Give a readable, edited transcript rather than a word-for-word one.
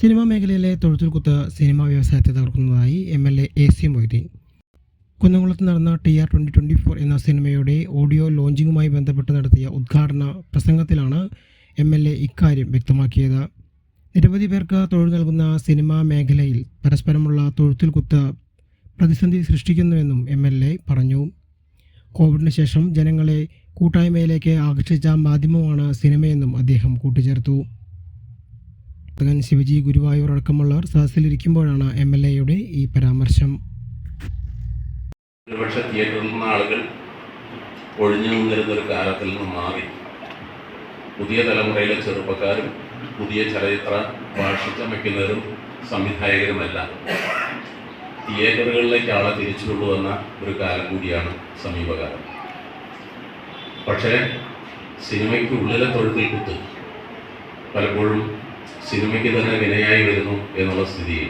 Cinema മേഖലയിലെ തൊഴുത്തിൽ കുത്ത് സിനിമാ വ്യവസായത്തെ തകർക്കുന്നതായി MLA AC മൊയ്തീൻ. കുന്നംകുളത്ത് നടന്ന TR 2024 എന്ന സിനിമയുടെ ഓഡിയോ ലോഞ്ചിങ്ങുമായി ബന്ധപ്പെട്ട് നടത്തിയ ഉദ്ഘാടന പ്രസംഗത്തിലാണ് MLA ഇക്കാര്യം വ്യക്തമാക്കിയത്. നിരവധി പേർക്ക് തൊഴിൽ നൽകുന്ന സിനിമാ മേഖലയിൽ പരസ്പരമുള്ള തൊഴുത്തിൽ കുത്ത് പ്രതിസന്ധി സൃഷ്ടിക്കുന്നുവെന്നും MLA പറഞ്ഞു. കോവിഡിന് ശേഷം ജനങ്ങളെ കൂട്ടായ്മയിലേക്ക് ആകർഷിച്ച മാധ്യമമാണ് സിനിമയെന്നും അദ്ദേഹം കൂട്ടിച്ചേർത്തു. ശിവജി ഗുരുവായൂർ അടക്കമുള്ളവർ സദസ്സിലിരിക്കുമ്പോഴാണ് MLAയുടെ ഈ പരാമർശം. ഒരുപക്ഷെ തിയേറ്ററിൽ നിന്ന് ആളുകൾ ഒഴിഞ്ഞു നിന്നിരുന്നൊരു കാലത്തിൽ നിന്ന് മാറി പുതിയ തലമുറയിലെ ചെറുപ്പക്കാരും പുതിയ ചലച്ചിത്ര ഭാഷ ചമയ്ക്കുന്നവരും സംവിധായകരുമെല്ലാം തിയേറ്ററുകളിലേക്ക് ആളെ തിരിച്ചു കൊണ്ടുവന്ന ഒരു കാലം കൂടിയാണ് സമീപകാലം. പക്ഷേ സിനിമയ്ക്ക് ഉള്ളിലെ തൊഴുത്തിൽ കുത്ത് പലപ്പോഴും സിനിമയ്ക്ക് തന്നെ വിനയായി വരുന്നു എന്നുള്ള സ്ഥിതിയിൽ